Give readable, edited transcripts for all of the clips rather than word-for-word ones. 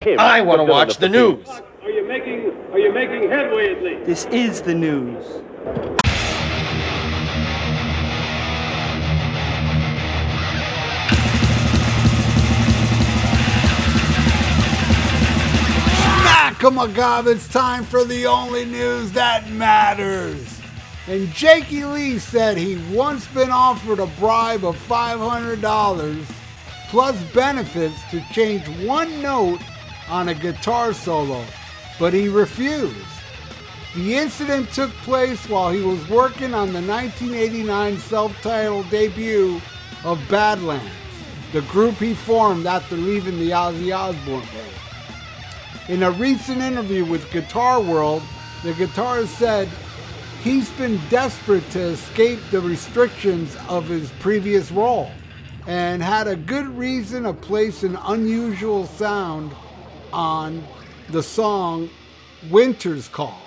I want to watch the news. Are you making headway at least? This is the news. Smack-a-ma-gob, it's time for the only news that matters. And Jakey Lee said he once been offered a bribe of $500 plus benefits to change one note on a guitar solo, but he refused. The incident took place while he was working on the 1989 self-titled debut of Badlands, the group he formed after leaving the Ozzy Osbourne band. In a recent interview with Guitar World, the guitarist said he's been desperate to escape the restrictions of his previous role and had a good reason to place an unusual sound on the song Winter's Call.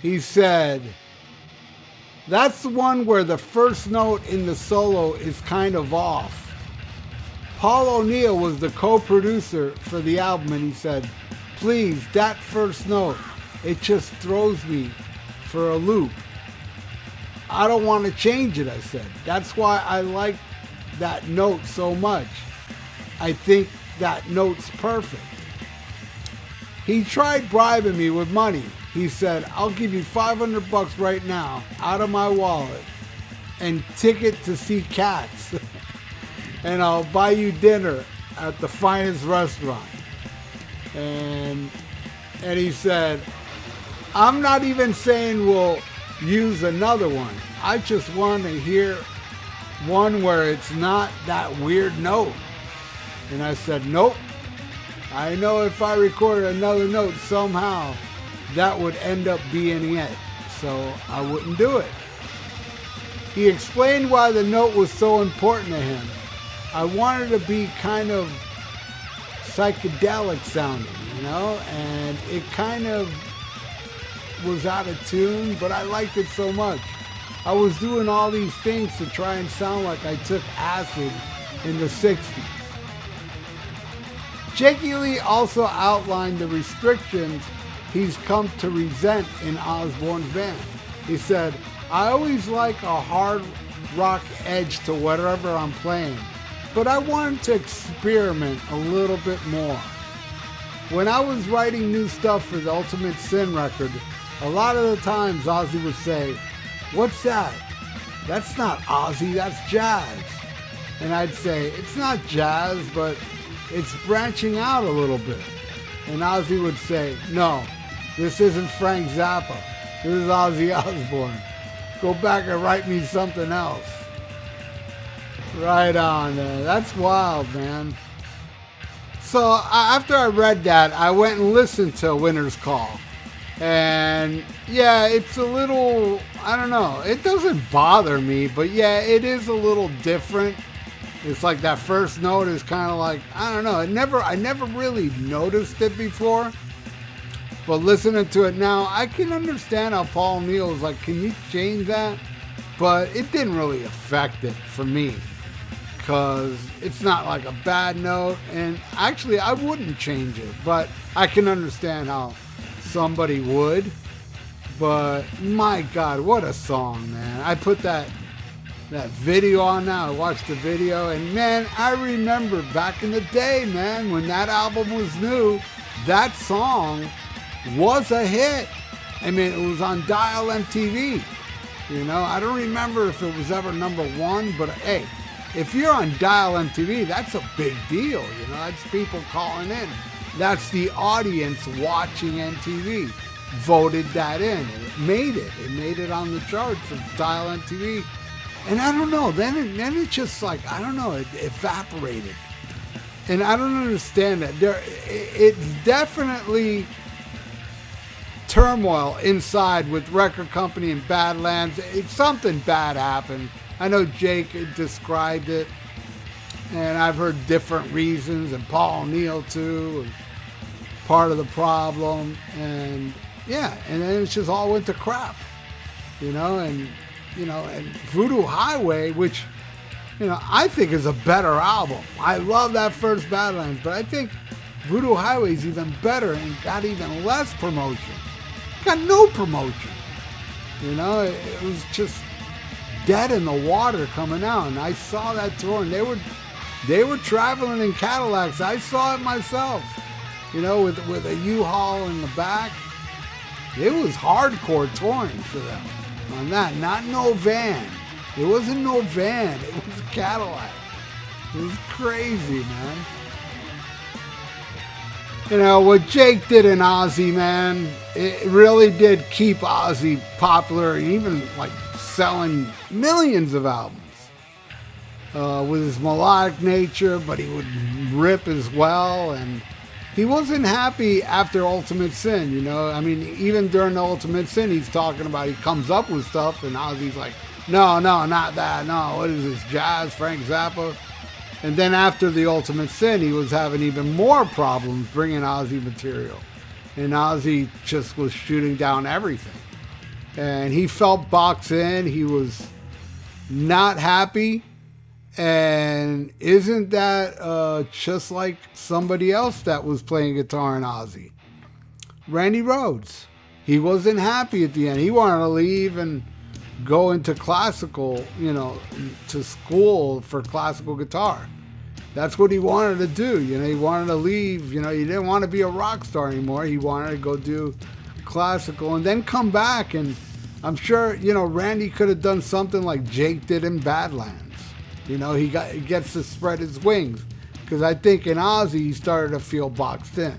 He said, "That's the one where the first note in the solo is kind of off." Paul O'Neill was the co-producer for the album, and he said, "Please, that first note, it just throws me for a loop. I don't want to change it," I said. "That's why I like that note so much. I think that note's perfect." He tried bribing me with money. He said, "I'll give you $500 right now out of my wallet and ticket to see Cats. And I'll buy you dinner at the finest restaurant." And he said, "I'm not even saying we'll use another one. I just want to hear one where it's not that weird note." And I said, "Nope. I know if I recorded another note somehow, that would end up being it. So I wouldn't do it." He explained why the note was so important to him. "I wanted to be kind of psychedelic sounding, and it kind of was out of tune, but I liked it so much. I was doing all these things to try and sound like I took acid in the 60s. Jakey Lee also outlined the restrictions he's come to resent in Osbourne's band. He said, "I always like a hard rock edge to whatever I'm playing, but I wanted to experiment a little bit more. When I was writing new stuff for the Ultimate Sin record, a lot of the times Ozzy would say, 'What's that?' 'That's not Ozzy, that's jazz.' And I'd say, 'It's not jazz, but it's branching out a little bit.' And Ozzy would say, 'No, this isn't Frank Zappa. This is Ozzy Osbourne. Go back and write me something else.'" Right on, man. That's wild, man. So after I read that, I went and listened to Winter's Call. And yeah, it's a little, I don't know, it doesn't bother me, but yeah, it is a little different. It's like that first note is kind of like, I don't know, I never really noticed it before. But listening to it now, I can understand how Paul O'Neill was like, "Can you change that?" But it didn't really affect it for me, because it's not like a bad note, and actually I wouldn't change it, but I can understand how somebody would. But my God, what a song, man. I put that video on now. I watched the video, and man, I remember back in the day, man, when that album was new, that song was a hit. I mean, it was on Dial MTV. I don't remember if it was ever #1, but hey, if you're on Dial MTV, that's a big deal. That's people calling in. That's the audience watching MTV. Voted that in, and it made it. It made it on the charts of Dial MTV. And I don't know, then it just like, I don't know, it evaporated. And I don't understand that. It's definitely turmoil inside with record company and Badlands. Something bad happened. I know Jake described it, and I've heard different reasons, and Paul O'Neill too was part of the problem. And yeah, and then it just all went to crap, and Voodoo Highway, which I think is a better album. I love that first Badlands, but I think Voodoo Highway's even better and got even less promotion. Got no promotion. You know, it was just dead in the water coming out. And I saw that tour, and they were traveling in Cadillacs. I saw it myself. You know, with a U-Haul in the back. It was hardcore touring for them on that. Not no van. It wasn't no van. It was a Cadillac. It was crazy, man. You know, what Jake did in Ozzy, man, it really did keep Ozzy popular and even, like, selling millions of albums. With his melodic nature, but he would rip as well, and he wasn't happy after Ultimate Sin, you know? I mean, even during the Ultimate Sin, he's talking about, he comes up with stuff, and Ozzy's like, no, not that, no, what is this, jazz, Frank Zappa? And then after the Ultimate Sin, he was having even more problems bringing Ozzy material. And Ozzy just was shooting down everything. And he felt boxed in, he was not happy. And isn't that just like somebody else that was playing guitar in Ozzy? Randy Rhoads. He wasn't happy at the end. He wanted to leave and go into classical, you know, to school for classical guitar. That's what he wanted to do. You know, he wanted to leave. You know, he didn't want to be a rock star anymore. He wanted to go do classical and then come back. And I'm sure, you know, Randy could have done something like Jake did in Badlands. You know, he gets to spread his wings. Because I think in Ozzy, he started to feel boxed in.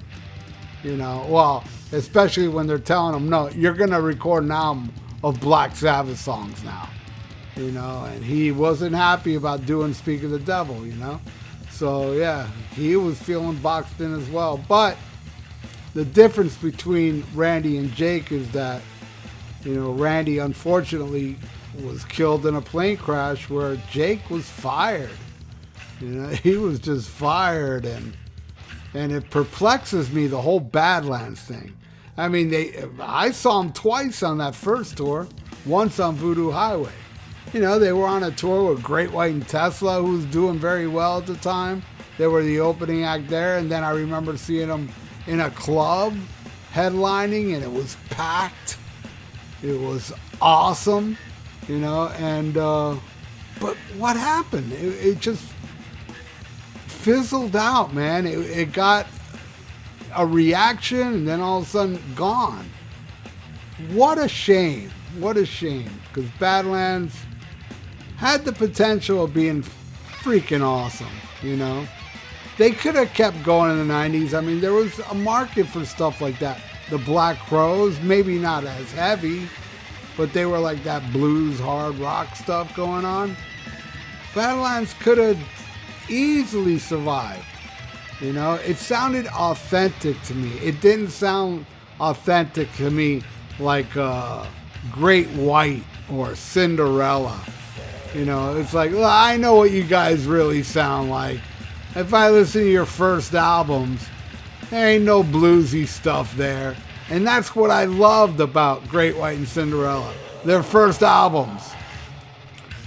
You know, well, especially when they're telling him, no, you're going to record an album of Black Sabbath songs now. You know, and he wasn't happy about doing Speak of the Devil, you know. So, yeah, he was feeling boxed in as well. But the difference between Randy and Jake is that, you know, Randy, unfortunately, was killed in a plane crash where Jake was fired. You know, he was just fired, and it perplexes me, the whole Badlands thing. I mean, I saw them twice on that first tour, once on Voodoo Highway. You know, they were on a tour with Great White and Tesla, who was doing very well at the time. They were the opening act there, and then I remember seeing them in a club headlining, and it was packed. It was awesome. You know, and, but what happened? It just fizzled out, man. It got a reaction and then all of a sudden gone. What a shame. What a shame. Because Badlands had the potential of being freaking awesome, you know. They could have kept going in the 90s. I mean, there was a market for stuff like that. The Black Crowes, maybe not as heavy, but they were like that blues, hard rock stuff going on. Badlands could have easily survived. You know, it sounded authentic to me. It didn't sound authentic to me like Great White or Cinderella. You know, it's like, well, I know what you guys really sound like. If I listen to your first albums, there ain't no bluesy stuff there. And that's what I loved about Great White and Cinderella, their first albums.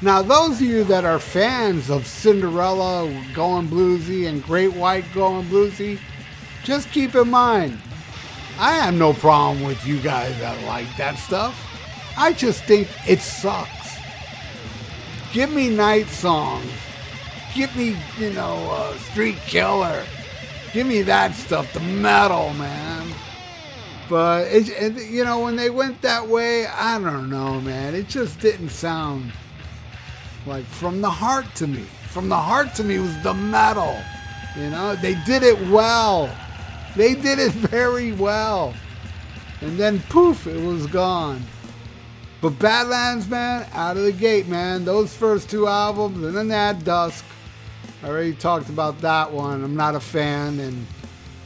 Now, those of you that are fans of Cinderella going bluesy and Great White going bluesy, just keep in mind, I have no problem with you guys that like that stuff. I just think it sucks. Give me Night Song. Give me, you know, Street Killer. Give me that stuff, the metal, man. But, you know, when they went that way, I don't know, man. It just didn't sound like from the heart to me. From the heart to me was the metal. You know, they did it well. They did it very well. And then, poof, it was gone. But Badlands, man, out of the gate, man. Those first two albums, and then they had Dusk. I already talked about that one. I'm not a fan, and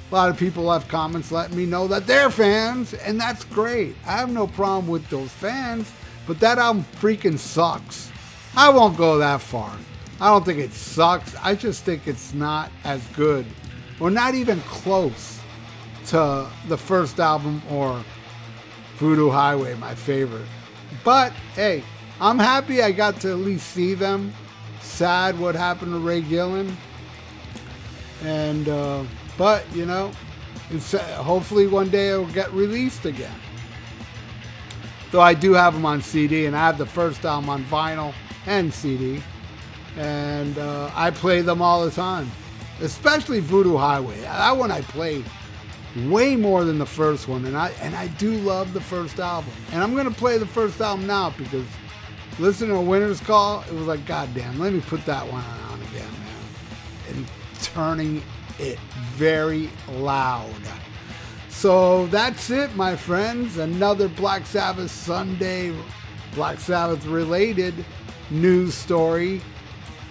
a lot of people left comments letting me know that they're fans, and that's great. I have no problem with those fans, but that album freaking sucks. I won't go that far. I don't think it sucks. I just think it's not as good, or not even close to the first album or Voodoo Highway, my favorite. But, hey, I'm happy I got to at least see them. Sad what happened to Ray Gillen. And But, you know, hopefully one day it'll get released again. Though I do have them on CD, and I have the first album on vinyl and CD. And I play them all the time. Especially Voodoo Highway. That one I play way more than the first one. And I do love the first album. And I'm going to play the first album now because listening to Winter's Call, it was like, God damn, let me put that one on again, man. And turning it very loud. So that's it, my friends. Another Black Sabbath Sunday, Black Sabbath related news story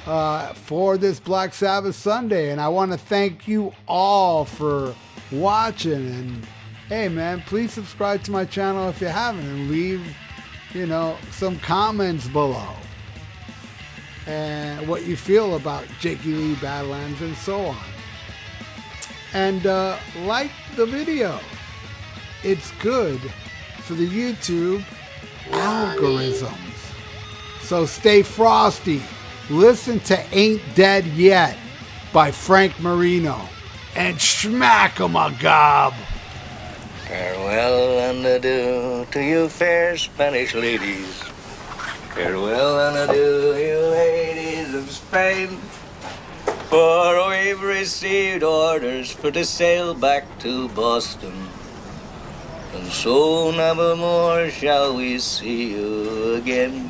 for this Black Sabbath Sunday. And I want to thank you all for watching. And hey, man, please subscribe to my channel if you haven't, and leave, you know, some comments below and what you feel about Jakey Lee, Badlands, and so on. And like the video. It's good for the YouTube algorithms. So stay frosty. Listen to Ain't Dead Yet by Frank Marino. And smack 'em a gob. Farewell and adieu to you fair Spanish ladies. Farewell and adieu, you ladies of Spain. For we've received orders for to sail back to Boston. And so never more shall we see you again.